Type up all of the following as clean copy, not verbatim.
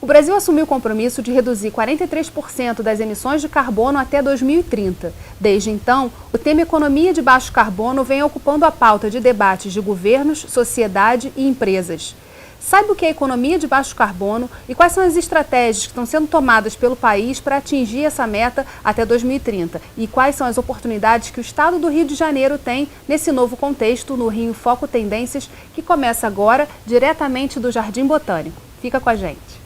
O Brasil assumiu o compromisso de reduzir 43% das emissões de carbono até 2030. Desde então, o tema economia de baixo carbono vem ocupando a pauta de debates de governos, sociedade e empresas. Saiba o que é economia de baixo carbono e quais são as estratégias que estão sendo tomadas pelo país para atingir essa meta até 2030 e quais são as oportunidades que o estado do Rio de Janeiro tem nesse novo contexto no Rio Foco Tendências, que começa agora diretamente do Jardim Botânico. Fica com a gente.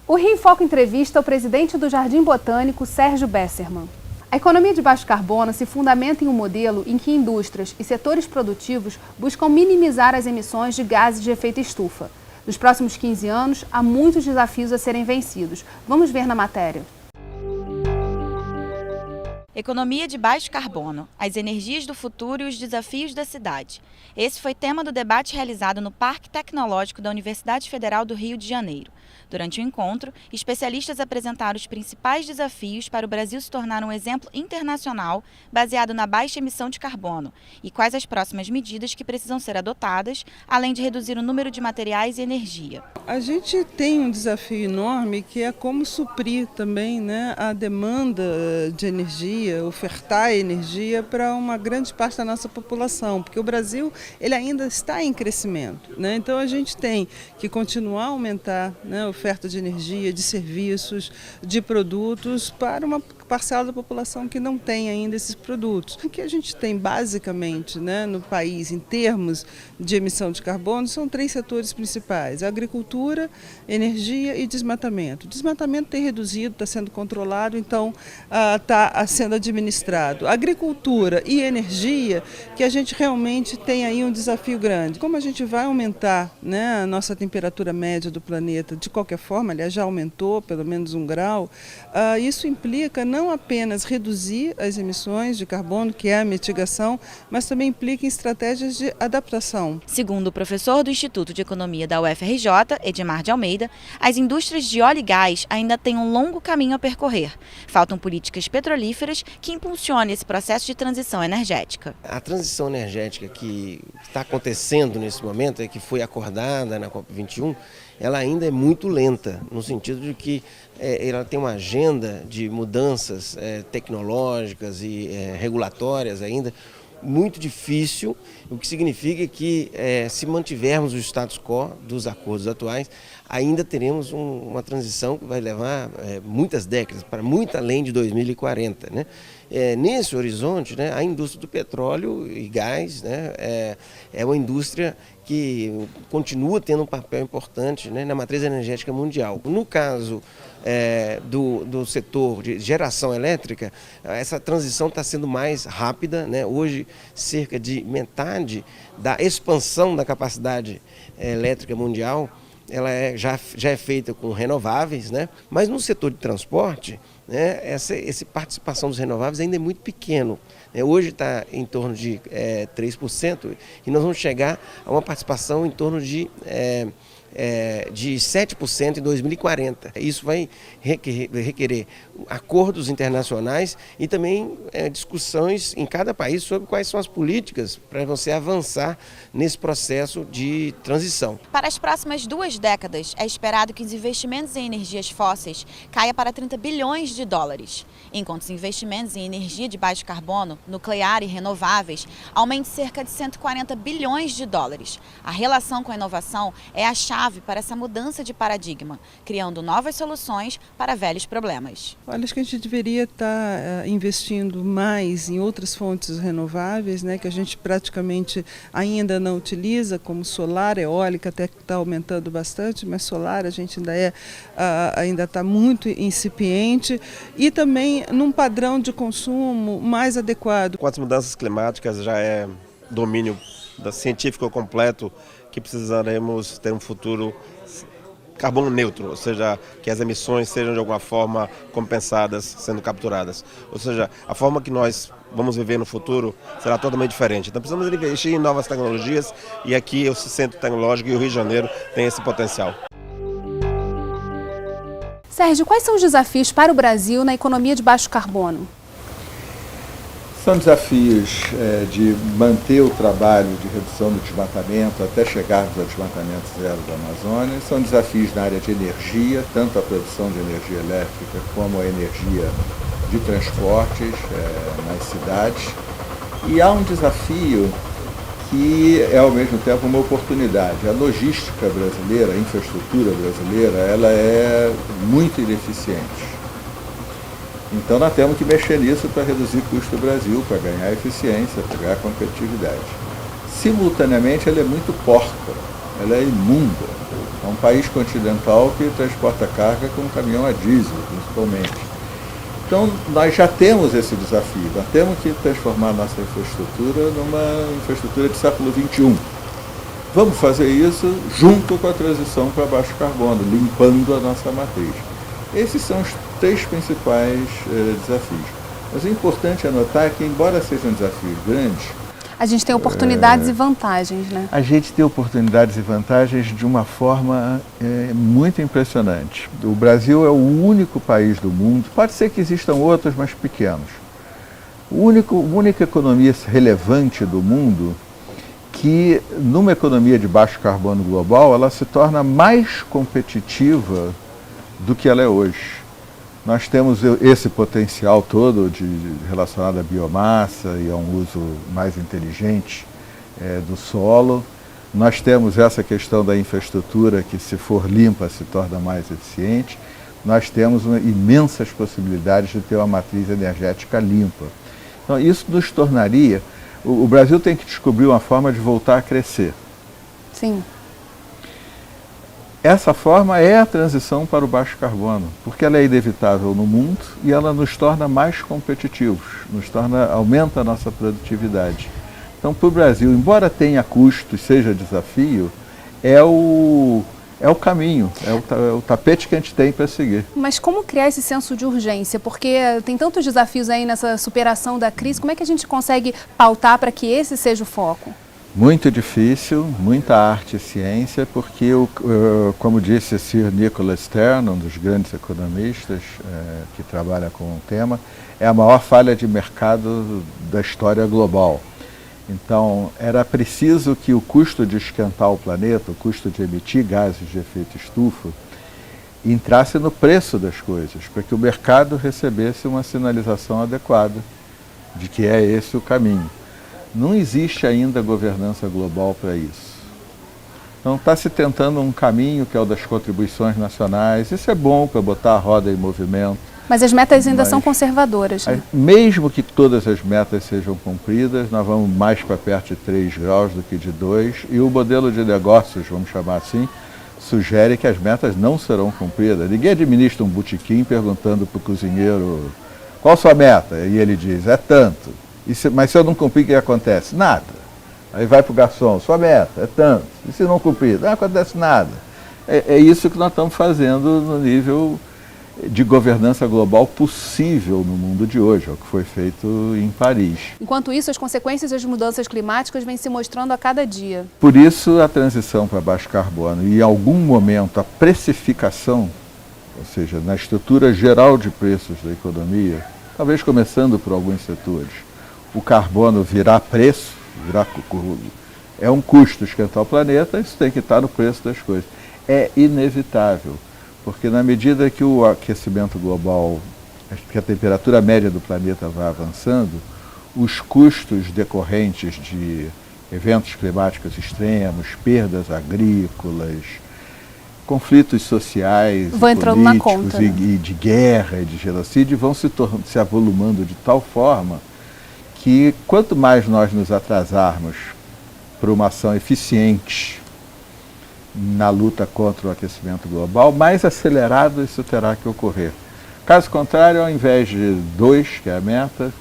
O Rio em Foco entrevista o presidente do Jardim Botânico, Sérgio Bessermann. A economia de baixo carbono se fundamenta em um modelo em que indústrias e setores produtivos buscam minimizar as emissões de gases de efeito estufa. Nos próximos 15 anos, há muitos desafios a serem vencidos. Vamos ver na matéria. Economia de baixo carbono, as energias do futuro e os desafios da cidade. Esse foi tema do debate realizado no Parque Tecnológico da Universidade Federal do Rio de Janeiro. Durante o encontro, especialistas apresentaram os principais desafios para o Brasil se tornar um exemplo internacional baseado na baixa emissão de carbono e quais as próximas medidas que precisam ser adotadas, além de reduzir o número de materiais e energia. A gente tem um desafio enorme que é como suprir também, a demanda de energia, ofertar energia para uma grande parte da nossa população, porque o Brasil ele ainda está em crescimento, Então a gente tem que continuar a aumentar a oferta de energia, de serviços, de produtos para uma parcela da população que não tem ainda esses produtos. O que a gente tem basicamente no país em termos de emissão de carbono são 3 setores principais: a agricultura, energia e desmatamento. O desmatamento tem reduzido, está sendo controlado, então está sendo administrado. Agricultura e energia, que a gente realmente tem aí um desafio grande. Como a gente vai aumentar a nossa temperatura média do planeta de qualquer forma, aliás já aumentou pelo menos 1 grau, isso implica não apenas reduzir as emissões de carbono, que é a mitigação, mas também implica em estratégias de adaptação. Segundo o professor do Instituto de Economia da UFRJ, Edmar de Almeida, as indústrias de óleo e gás ainda têm um longo caminho a percorrer. Faltam políticas petrolíferas que impulsionem esse processo de transição energética. A transição energética que está acontecendo nesse momento, que foi acordada na COP21, ela ainda é muito lenta, no sentido de que ela tem uma agenda de mudanças tecnológicas e regulatórias ainda muito difícil, o que significa que se mantivermos o status quo dos acordos atuais, ainda teremos uma transição que vai levar muitas décadas, para muito além de 2040. Nesse horizonte, a indústria do petróleo e gás é uma indústria que continua tendo um papel importante na matriz energética mundial. No caso do setor de geração elétrica, essa transição está sendo mais rápida. Hoje, cerca de metade da expansão da capacidade elétrica mundial ela já é feita com renováveis, mas no setor de transporte, essa participação dos renováveis ainda é muito pequeno. Hoje está em torno de 3% e nós vamos chegar a uma participação em torno de 7% em 2040. Isso vai requerer acordos internacionais e também discussões em cada país sobre quais são as políticas para você avançar nesse processo de transição. Para as próximas 2 décadas, é esperado que os investimentos em energias fósseis caia para 30 bilhões de dólares, enquanto os investimentos em energia de baixo carbono, nuclear e renováveis aumentem cerca de 140 bilhões de dólares. A relação com a inovação é a chave para essa mudança de paradigma, criando novas soluções para velhos problemas. Olha, acho que a gente deveria estar investindo mais em outras fontes renováveis, que a gente praticamente ainda não utiliza, como solar, eólica, até que está aumentando bastante, mas solar a gente ainda está muito incipiente, e também num padrão de consumo mais adequado. Com as mudanças climáticas já é domínio científico completo que precisaremos ter um futuro carbono neutro, ou seja, que as emissões sejam de alguma forma compensadas, sendo capturadas. Ou seja, a forma que nós vamos viver no futuro será totalmente diferente. Então precisamos investir em novas tecnologias e aqui o Centro Tecnológico e o Rio de Janeiro tem esse potencial. Sérgio, quais são os desafios para o Brasil na economia de baixo carbono? São desafios de manter o trabalho de redução do desmatamento até chegarmos ao desmatamento zero da Amazônia. São desafios na área de energia, tanto a produção de energia elétrica como a energia de transportes nas cidades. E há um desafio que é ao mesmo tempo uma oportunidade. A logística brasileira, a infraestrutura brasileira, ela é muito ineficiente. Então nós temos que mexer nisso para reduzir o custo do Brasil, para ganhar eficiência, para ganhar competitividade. Simultaneamente ela é muito porca, ela é imunda. É um país continental que transporta carga com caminhão a diesel, principalmente. Então nós já temos esse desafio, nós temos que transformar a nossa infraestrutura numa infraestrutura de século XXI. Vamos fazer isso junto com a transição para baixo carbono, limpando a nossa matriz. Esses são os três principais desafios. Mas o importante é notar que, embora sejam desafios grandes, a gente tem oportunidades e vantagens, né? A gente tem oportunidades e vantagens de uma forma muito impressionante. O Brasil é o único país do mundo, pode ser que existam outros, mas pequenos, a única economia relevante do mundo que, numa economia de baixo carbono global, ela se torna mais competitiva do que ela é hoje. Nós temos esse potencial todo relacionado à biomassa e a um uso mais inteligente do solo. Nós temos essa questão da infraestrutura que, se for limpa, se torna mais eficiente. Nós temos imensas possibilidades de ter uma matriz energética limpa. Então, isso nos tornaria... O Brasil tem que descobrir uma forma de voltar a crescer. Sim. Essa forma é a transição para o baixo carbono, porque ela é inevitável no mundo e ela nos torna mais competitivos, aumenta a nossa produtividade. Então, para o Brasil, embora tenha custos, seja desafio, é o caminho, é o tapete que a gente tem para seguir. Mas como criar esse senso de urgência? Porque tem tantos desafios aí nessa superação da crise, como é que a gente consegue pautar para que esse seja o foco? Muito difícil, muita arte e ciência, porque, como disse Sir Nicholas Stern, um dos grandes economistas que trabalha com o tema, é a maior falha de mercado da história global. Então, era preciso que o custo de esquentar o planeta, o custo de emitir gases de efeito estufa, entrasse no preço das coisas, para que o mercado recebesse uma sinalização adequada de que é esse o caminho. Não existe ainda governança global para isso. Então está se tentando um caminho que é o das contribuições nacionais. Isso é bom para botar a roda em movimento. Mas as metas ainda são conservadoras, né? Mesmo que todas as metas sejam cumpridas, nós vamos mais para perto de 3 graus do que de 2. E o modelo de negócios, vamos chamar assim, sugere que as metas não serão cumpridas. Ninguém administra um botequim perguntando para o cozinheiro qual a sua meta? E ele diz, é tanto. Mas se eu não cumprir, o que acontece? Nada. Aí vai para o garçom, sua meta é tanto. E se não cumprir? Não acontece nada. É isso que nós estamos fazendo no nível de governança global possível no mundo de hoje, é o que foi feito em Paris. Enquanto isso, as consequências das mudanças climáticas vêm se mostrando a cada dia. Por isso, a transição para baixo carbono e, em algum momento, a precificação, ou seja, na estrutura geral de preços da economia, talvez começando por alguns setores, o carbono virar preço, é um custo esquentar o planeta, isso tem que estar no preço das coisas. É inevitável, porque na medida que o aquecimento global, que a temperatura média do planeta vai avançando, os custos decorrentes de eventos climáticos extremos, perdas agrícolas, conflitos sociais, vão entrando na conta, e de guerra e de genocídio vão se avolumando de tal forma que quanto mais nós nos atrasarmos para uma ação eficiente na luta contra o aquecimento global, mais acelerado isso terá que ocorrer. Caso contrário, ao invés de 2, que é a meta,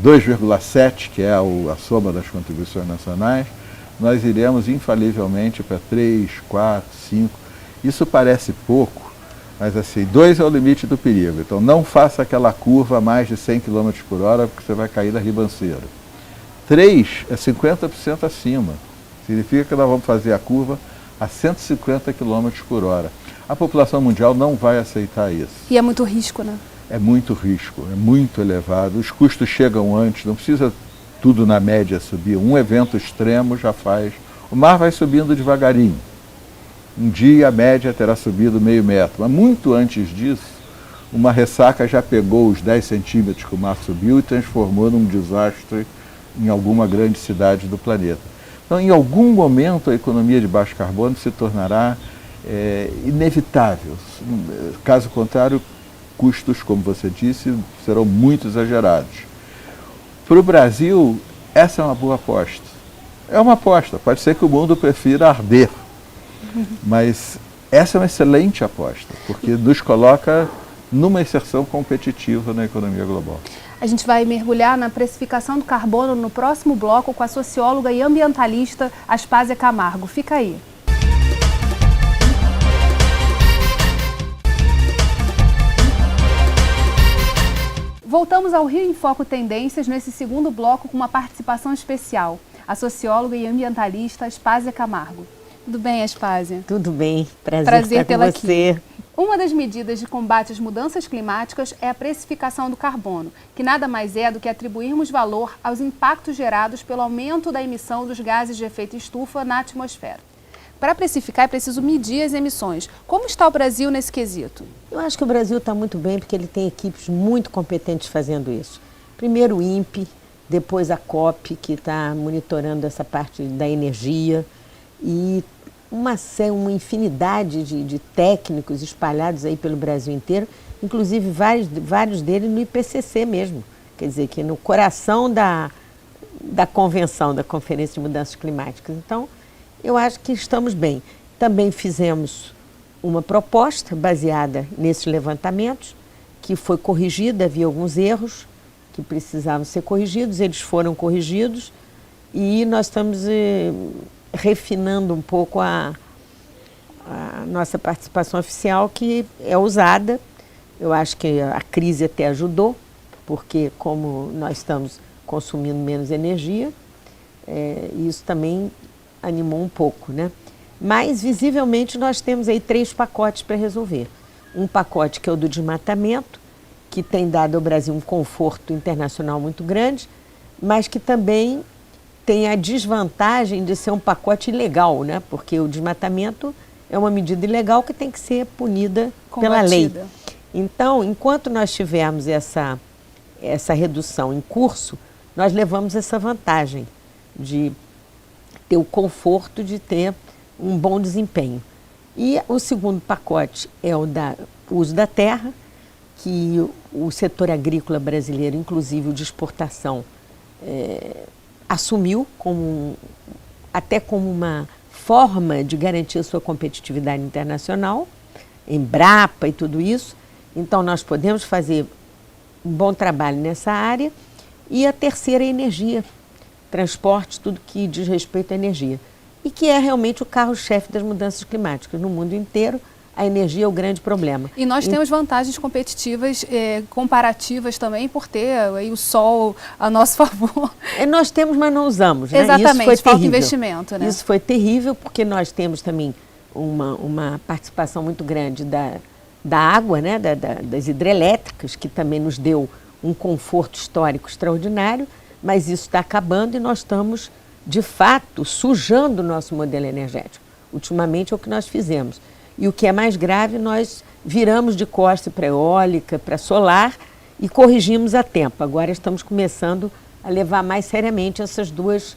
2,7, que é a soma das contribuições nacionais, nós iremos infalivelmente para 3, 4, 5. Isso parece pouco, mas assim, 2 é o limite do perigo. Então não faça aquela curva a mais de 100 km por hora, porque você vai cair da ribanceira. 3 é 50% acima. Significa que nós vamos fazer a curva a 150 km por hora. A população mundial não vai aceitar isso. E é muito risco, né? É muito risco, é muito elevado. Os custos chegam antes, não precisa tudo na média subir. Um evento extremo já faz. O mar vai subindo devagarinho. Um dia a média terá subido meio metro, mas muito antes disso, uma ressaca já pegou os 10 centímetros que o mar subiu e transformou num desastre em alguma grande cidade do planeta. Então, em algum momento, a economia de baixo carbono se tornará inevitável. Caso contrário, custos, como você disse, serão muito exagerados. Para o Brasil, essa é uma boa aposta. É uma aposta, pode ser que o mundo prefira arder, mas essa é uma excelente aposta, porque nos coloca numa inserção competitiva na economia global. A gente vai mergulhar na precificação do carbono no próximo bloco com a socióloga e ambientalista Aspásia Camargo. Fica aí. Voltamos ao Rio em Foco Tendências nesse segundo bloco com uma participação especial. A socióloga e ambientalista Aspásia Camargo. Tudo bem, Aspásia? Tudo bem, prazer estar com você. Aqui. Uma das medidas de combate às mudanças climáticas é a precificação do carbono, que nada mais é do que atribuirmos valor aos impactos gerados pelo aumento da emissão dos gases de efeito estufa na atmosfera. Para precificar é preciso medir as emissões. Como está o Brasil nesse quesito? Eu acho que o Brasil está muito bem porque ele tem equipes muito competentes fazendo isso. Primeiro o INPE, depois a COP, que está monitorando essa parte da energia, e uma infinidade de técnicos espalhados aí pelo Brasil inteiro, inclusive vários deles no IPCC mesmo, quer dizer, que no coração da convenção, da Conferência de Mudanças Climáticas. Então, eu acho que estamos bem. Também fizemos uma proposta baseada nesses levantamentos, que foi corrigida, havia alguns erros que precisavam ser corrigidos, eles foram corrigidos, e nós estamos refinando um pouco a nossa participação oficial, que é ousada. Eu acho que a crise até ajudou, porque como nós estamos consumindo menos energia, isso também animou um pouco, né? Mas, visivelmente, nós temos aí 3 pacotes para resolver. Um pacote que é o do desmatamento, que tem dado ao Brasil um conforto internacional muito grande, mas que também tem a desvantagem de ser um pacote ilegal, né? Porque o desmatamento é uma medida ilegal que tem que ser punida pela lei. Então, enquanto nós tivermos essa redução em curso, nós levamos essa vantagem de ter o conforto de ter um bom desempenho. E o segundo pacote é o uso da terra, que o setor agrícola brasileiro, inclusive o de exportação, assumiu até como uma forma de garantir a sua competitividade internacional, Embrapa e tudo isso. Então, nós podemos fazer um bom trabalho nessa área. E a terceira é a energia, transporte, tudo que diz respeito à energia. E que é realmente o carro-chefe das mudanças climáticas. No mundo inteiro, a energia é o grande problema. E nós temos vantagens competitivas, comparativas também, por ter aí o sol a nosso favor. Nós temos, mas não usamos, né? Exatamente, isso foi falta terrível. Investimento, né? Isso foi terrível, porque nós temos também uma participação muito grande da água, né? Das hidrelétricas, que também nos deu um conforto histórico extraordinário, mas isso está acabando e nós estamos, de fato, sujando o nosso modelo energético. Ultimamente é o que nós fizemos. E o que é mais grave, nós viramos de costa para eólica, para solar e corrigimos a tempo. Agora estamos começando a levar mais seriamente essas duas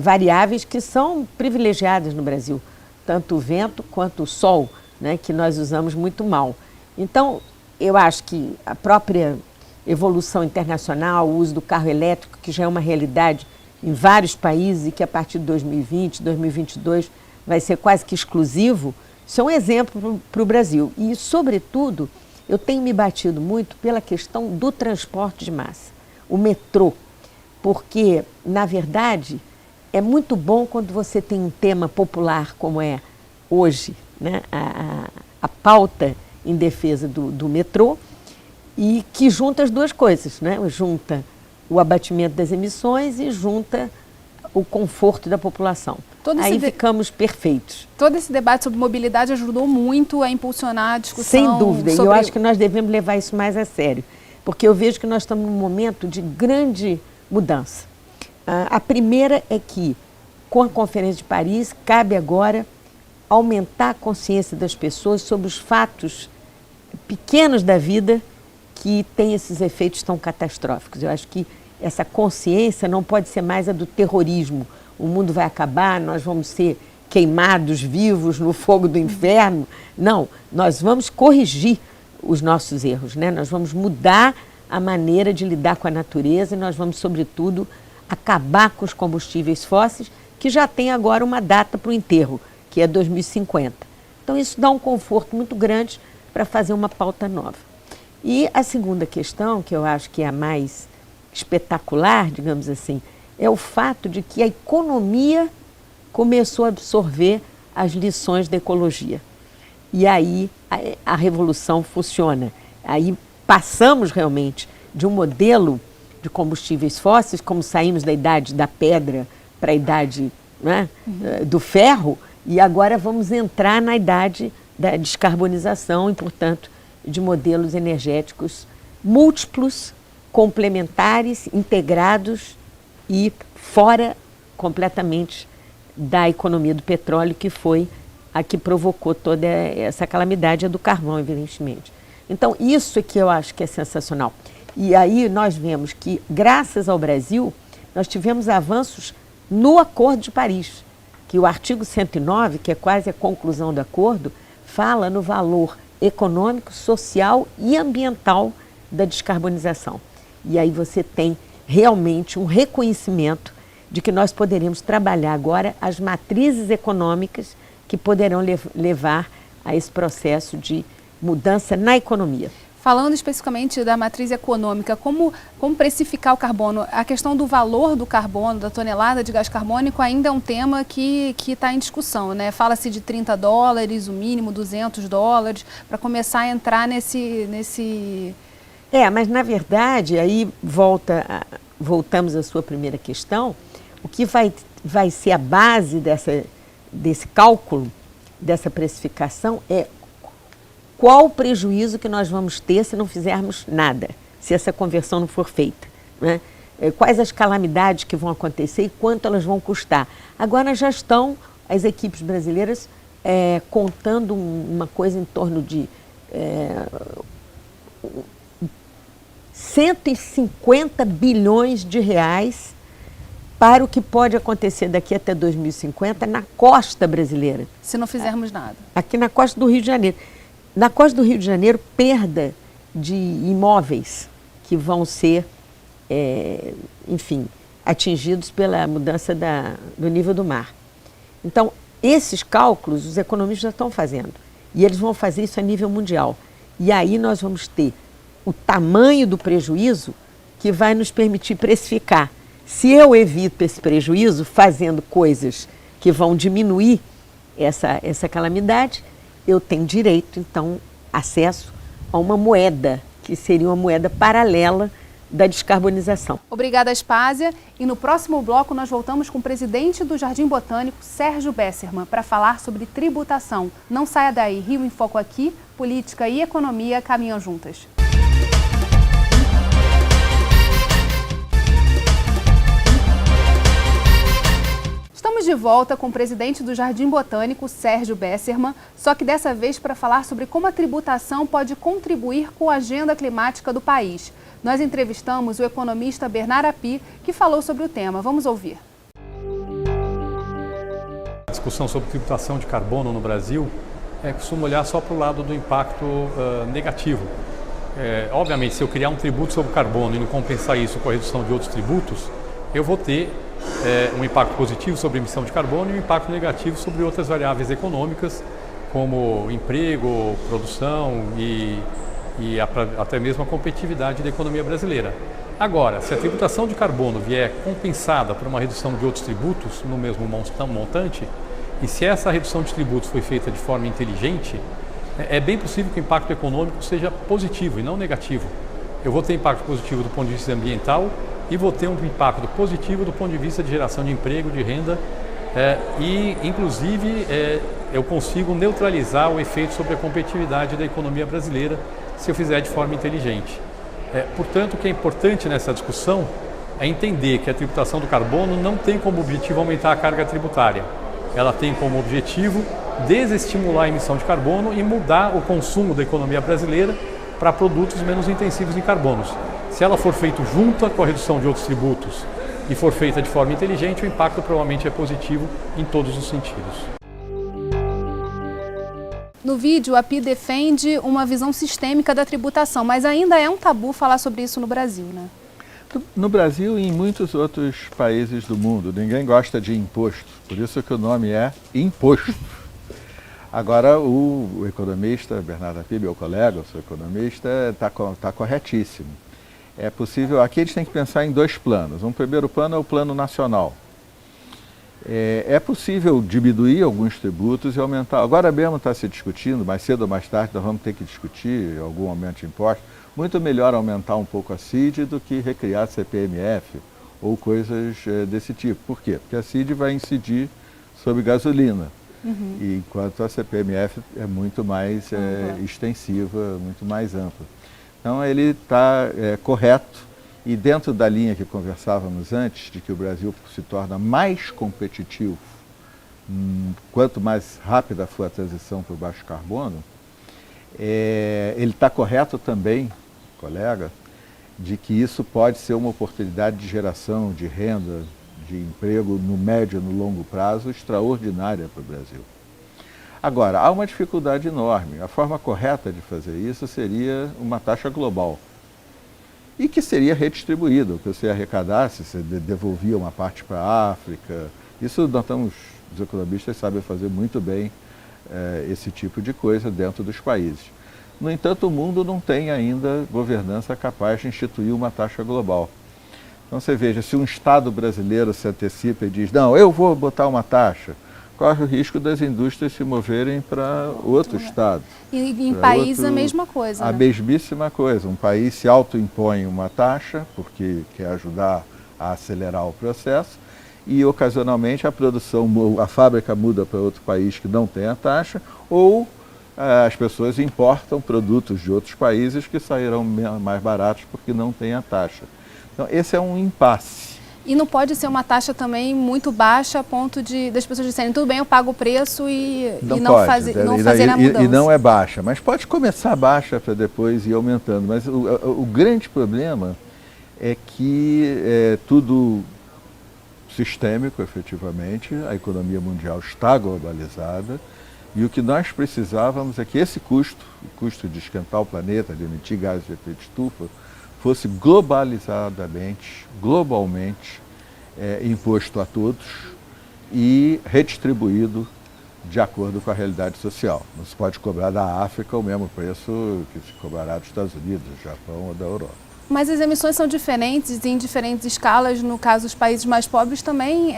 variáveis que são privilegiadas no Brasil, tanto o vento quanto o sol, né, que nós usamos muito mal. Então, eu acho que a própria evolução internacional, o uso do carro elétrico, que já é uma realidade em vários países e que a partir de 2020, 2022 vai ser quase que exclusivo, isso é um exemplo para o Brasil. E, sobretudo, eu tenho me batido muito pela questão do transporte de massa, o metrô, porque, na verdade, é muito bom quando você tem um tema popular como é hoje, né? A pauta em defesa do metrô, e que junta as duas coisas, né? Junta o abatimento das emissões e junta o conforto da população. Aí ficamos perfeitos. Todo esse debate sobre mobilidade ajudou muito a impulsionar a discussão. Sem dúvida, e eu acho que nós devemos levar isso mais a sério, porque eu vejo que nós estamos num momento de grande mudança. A primeira é que, com a Conferência de Paris, cabe agora aumentar a consciência das pessoas sobre os fatos pequenos da vida que têm esses efeitos tão catastróficos. Eu acho que essa consciência não pode ser mais a do terrorismo. O mundo vai acabar, nós vamos ser queimados vivos no fogo do inferno. Não, nós vamos corrigir os nossos erros, né? Nós vamos mudar a maneira de lidar com a natureza e nós vamos, sobretudo, acabar com os combustíveis fósseis, que já tem agora uma data para o enterro, que é 2050. Então, isso dá um conforto muito grande para fazer uma pauta nova. E a segunda questão, que eu acho que é a mais espetacular, digamos assim, é o fato de que a economia começou a absorver as lições da ecologia. E aí a revolução funciona. Aí passamos realmente de um modelo de combustíveis fósseis, como saímos da idade da pedra para a idade, né, do ferro, e agora vamos entrar na idade da descarbonização e, portanto, de modelos energéticos múltiplos, complementares, integrados e fora completamente da economia do petróleo, que foi a que provocou toda essa calamidade, a do carvão, evidentemente. Então, isso é que eu acho que é sensacional. E aí nós vemos que, graças ao Brasil, nós tivemos avanços no Acordo de Paris, que o artigo 109, que é quase a conclusão do acordo, fala no valor econômico, social e ambiental da descarbonização. E aí você tem realmente um reconhecimento de que nós poderemos trabalhar agora as matrizes econômicas que poderão levar a esse processo de mudança na economia. Falando especificamente da matriz econômica, como precificar o carbono? A questão do valor do carbono, da tonelada de gás carbônico, ainda é um tema que está em discussão, né? Fala-se de $30, o mínimo $200, para começar a entrar nesse... Mas na verdade, aí voltamos à sua primeira questão, o que vai ser a base desse cálculo, dessa precificação, é qual o prejuízo que nós vamos ter se não fizermos nada, se essa conversão não for feita, né? Quais as calamidades que vão acontecer e quanto elas vão custar. Agora já estão as equipes brasileiras contando uma coisa em torno de 150 bilhões de reais para o que pode acontecer daqui até 2050 na costa brasileira. Se não fizermos nada. Aqui na costa do Rio de Janeiro. Na costa do Rio de Janeiro, perda de imóveis que vão ser, atingidos pela mudança do nível do mar. Então, esses cálculos os economistas já estão fazendo. E eles vão fazer isso a nível mundial. E aí nós vamos ter o tamanho do prejuízo que vai nos permitir precificar. Se eu evito esse prejuízo fazendo coisas que vão diminuir essa calamidade, eu tenho direito, então, acesso a uma moeda, que seria uma moeda paralela da descarbonização. Obrigada, Aspásia. E no próximo bloco nós voltamos com o presidente do Jardim Botânico, Sérgio Bessermann, para falar sobre tributação. Não saia daí, Rio em Foco aqui, política e economia caminham juntas. Estamos de volta com o presidente do Jardim Botânico, Sérgio Bessermann, só que dessa vez para falar sobre como a tributação pode contribuir com a agenda climática do país. Nós entrevistamos o economista Bernard Api, que falou sobre o tema. Vamos ouvir. A discussão sobre tributação de carbono no Brasil costuma olhar só para o lado do impacto negativo. Obviamente, se eu criar um tributo sobre carbono e não compensar isso com a redução de outros tributos, eu vou ter um impacto positivo sobre a emissão de carbono e um impacto negativo sobre outras variáveis econômicas, como emprego, produção e até mesmo a competitividade da economia brasileira. Agora, se a tributação de carbono vier compensada por uma redução de outros tributos no mesmo montante, e se essa redução de tributos foi feita de forma inteligente, é bem possível que o impacto econômico seja positivo e não negativo. Eu vou ter impacto positivo do ponto de vista ambiental e vou ter um impacto positivo do ponto de vista de geração de emprego, de renda e, inclusive, eu consigo neutralizar o efeito sobre a competitividade da economia brasileira se eu fizer de forma inteligente. Portanto, o que é importante nessa discussão é entender que a tributação do carbono não tem como objetivo aumentar a carga tributária. Ela tem como objetivo desestimular a emissão de carbono e mudar o consumo da economia brasileira para produtos menos intensivos em carbonos. Se ela for feita junta com a redução de outros tributos e for feita de forma inteligente, o impacto provavelmente é positivo em todos os sentidos. No vídeo, a PI defende uma visão sistêmica da tributação, mas ainda é um tabu falar sobre isso no Brasil, né? No Brasil e em muitos outros países do mundo, ninguém gosta de imposto, por isso que o nome é imposto. Agora, o economista Bernardo Apib, meu colega, eu sou economista, está corretíssimo. É possível, aqui a gente tem que pensar em dois planos. Um primeiro plano é o plano nacional. É possível diminuir alguns tributos e aumentar. Agora mesmo está se discutindo, mais cedo ou mais tarde nós vamos ter que discutir algum aumento de impostos. Muito melhor aumentar um pouco a CID do que recriar CPMF ou coisas desse tipo. Por quê? Porque a CID vai incidir sobre gasolina, enquanto a CPMF é muito mais extensiva, muito mais ampla. Então ele está correto. E dentro da linha que conversávamos antes, de que o Brasil se torna mais competitivo, quanto mais rápida for a transição para o baixo carbono, ele está correto também, colega, de que isso pode ser uma oportunidade de geração de renda, de emprego no médio e no longo prazo extraordinária para o Brasil. Agora, há uma dificuldade enorme. A forma correta de fazer isso seria uma taxa global. E que seria redistribuído, o que você arrecadasse, você devolvia uma parte para a África. Isso os economistas sabem fazer muito bem esse tipo de coisa dentro dos países. No entanto, o mundo não tem ainda governança capaz de instituir uma taxa global. Então você veja, se um Estado brasileiro se antecipa e diz, não, eu vou botar uma taxa, corre o risco das indústrias se moverem para outro Estado. E em países a mesma coisa, A né? mesmíssima coisa. Um país se autoimpõe uma taxa, porque quer ajudar a acelerar o processo, e ocasionalmente a fábrica muda para outro país que não tem a taxa, ou as pessoas importam produtos de outros países que sairão mais baratos porque não tem a taxa. Então esse é um impasse. E não pode ser uma taxa também muito baixa a ponto das pessoas disserem, tudo bem, eu pago o preço e não fazer a mudança. E não é baixa, mas pode começar baixa para depois ir aumentando. Mas o grande problema é que é tudo sistêmico, efetivamente, a economia mundial está globalizada e o que nós precisávamos é que esse custo, o custo de esquentar o planeta, de emitir gases de efeito estufa, fosse globalmente imposto a todos e redistribuído de acordo com a realidade social. Não se pode cobrar da África o mesmo preço que se cobrará dos Estados Unidos, do Japão ou da Europa. Mas as emissões são diferentes em diferentes escalas. No caso, os países mais pobres também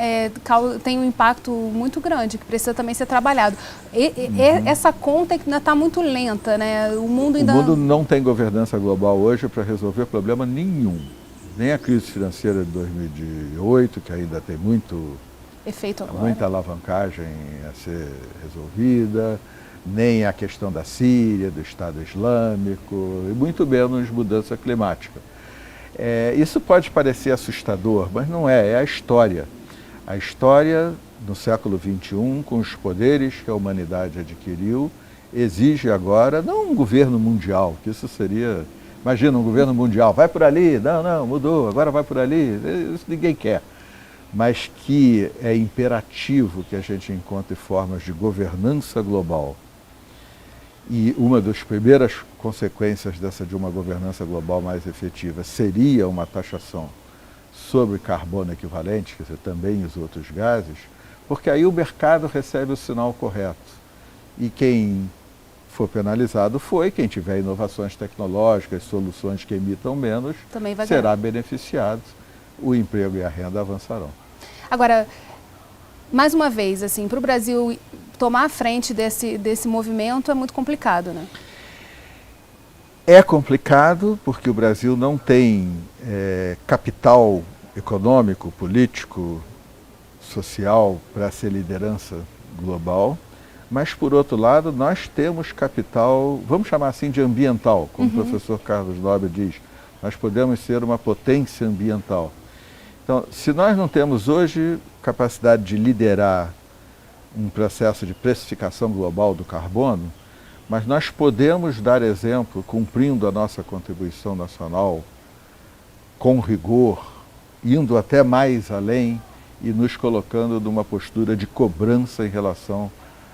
têm um impacto muito grande, que precisa também ser trabalhado. Essa conta ainda está muito lenta, né? O mundo não tem governança global hoje para resolver problema nenhum. Nem a crise financeira de 2008, que ainda tem muita alavancagem a ser resolvida, nem a questão da Síria, do Estado Islâmico, e muito menos mudança climática. Isso pode parecer assustador, mas não é a história. A história, no século XXI, com os poderes que a humanidade adquiriu, exige agora, não um governo mundial, que isso seria, imagina um governo mundial, vai por ali, não, mudou, agora vai por ali, isso ninguém quer. Mas que é imperativo que a gente encontre formas de governança global. E uma das primeiras consequências de uma governança global mais efetiva seria uma taxação sobre carbono equivalente, quer dizer, também os outros gases, porque aí o mercado recebe o sinal correto. E quem for penalizado quem tiver inovações tecnológicas, soluções que emitam menos, será beneficiado, o emprego e a renda avançarão. Agora, mais uma vez, assim, para o Brasil tomar a frente desse movimento é muito complicado, né? É complicado porque o Brasil não tem capital econômico, político, social para ser liderança global, mas por outro lado nós temos capital, vamos chamar assim de ambiental, como o professor Carlos Nobre diz, nós podemos ser uma potência ambiental. Então, se nós não temos hoje capacidade de liderar um processo de precificação global do carbono, mas nós podemos dar exemplo, cumprindo a nossa contribuição nacional com rigor, indo até mais além e nos colocando numa postura de cobrança em relação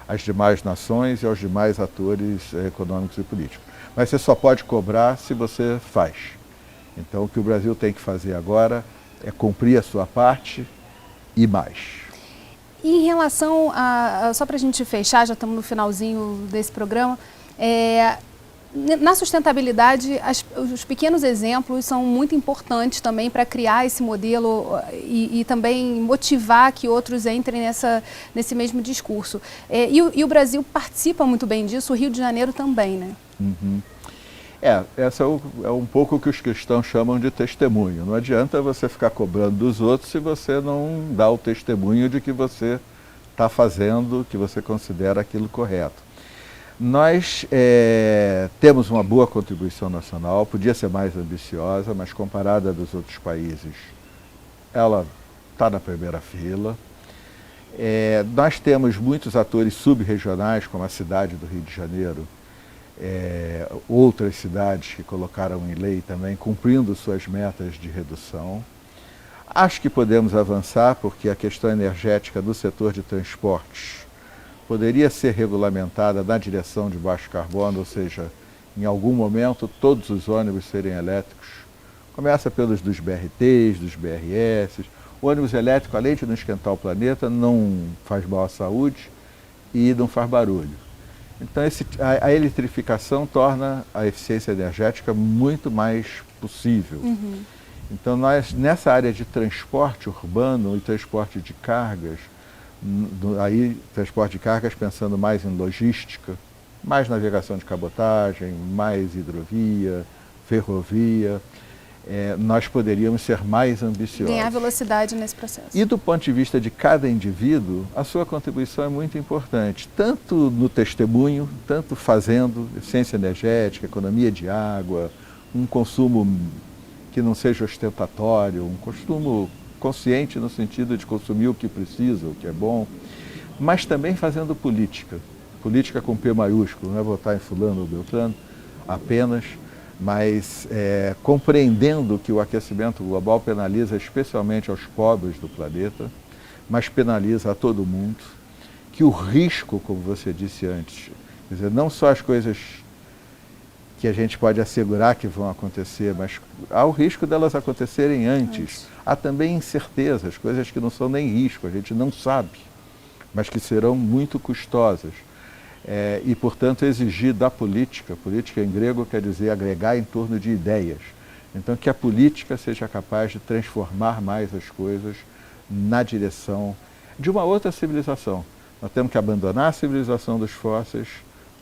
às demais nações e aos demais atores econômicos e políticos. Mas você só pode cobrar se você faz. Então, o que o Brasil tem que fazer agora é cumprir a sua parte e mais. E em relação a, só para a gente fechar, já estamos no finalzinho desse programa, na sustentabilidade, os pequenos exemplos são muito importantes também para criar esse modelo e também motivar que outros entrem nesse mesmo discurso. E o Brasil participa muito bem disso, o Rio de Janeiro também, né? Essa é um pouco o que os cristãos chamam de testemunho. Não adianta você ficar cobrando dos outros se você não dá o testemunho de que você está fazendo, que você considera aquilo correto. Nós temos uma boa contribuição nacional, podia ser mais ambiciosa, mas comparada dos outros países, ela está na primeira fila. Nós temos muitos atores subregionais, como a cidade do Rio de Janeiro, outras cidades que colocaram em lei também, cumprindo suas metas de redução. Acho que podemos avançar, porque a questão energética do setor de transportes poderia ser regulamentada na direção de baixo carbono, ou seja, em algum momento todos os ônibus serem elétricos. Começa pelos dos BRTs, dos BRS. O ônibus elétrico, além de não esquentar o planeta, não faz mal à saúde e não faz barulho. Então, a eletrificação torna a eficiência energética muito mais possível. Então, nós, nessa área de transporte urbano e transporte de cargas, transporte de cargas pensando mais em logística, mais navegação de cabotagem, mais hidrovia, ferrovia, nós poderíamos ser mais ambiciosos. Ganhar velocidade nesse processo. E do ponto de vista de cada indivíduo, a sua contribuição é muito importante, tanto no testemunho, tanto fazendo eficiência energética, economia de água, um consumo que não seja ostentatório, um consumo consciente no sentido de consumir o que precisa, o que é bom, mas também fazendo política. Política com P maiúsculo, não é votar em fulano ou beltrano apenas, mas compreendendo que o aquecimento global penaliza especialmente aos pobres do planeta, mas penaliza a todo mundo, que o risco, como você disse antes, quer dizer, não só as coisas que a gente pode assegurar que vão acontecer, mas há o risco delas acontecerem antes. Há também incertezas, coisas que não são nem risco, a gente não sabe, mas que serão muito custosas. E, portanto, exigir da política em grego quer dizer agregar em torno de ideias. Então, que a política seja capaz de transformar mais as coisas na direção de uma outra civilização. Nós temos que abandonar a civilização dos fósseis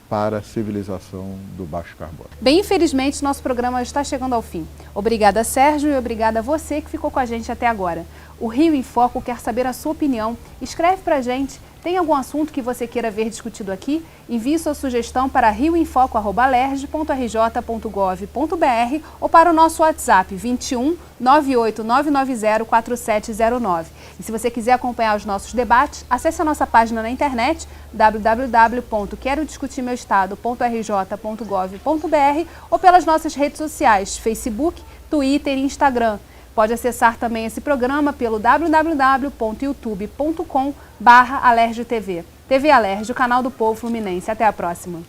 para a civilização do baixo carbono. Bem, infelizmente, nosso programa está chegando ao fim. Obrigada, Sérgio, e obrigada a você que ficou com a gente até agora. O Rio em Foco quer saber a sua opinião. Escreve pra gente. Tem algum assunto que você queira ver discutido aqui? Envie sua sugestão para rioemfoco@lerj.rj.gov.br ou para o nosso WhatsApp 21 98990 4709. E se você quiser acompanhar os nossos debates, acesse a nossa página na internet www.querodiscutirmeuestado.rj.gov.br ou pelas nossas redes sociais, Facebook, Twitter e Instagram. Pode acessar também esse programa pelo www.youtube.com/alerjtv. TV Alerj, o canal do povo fluminense. Até a próxima.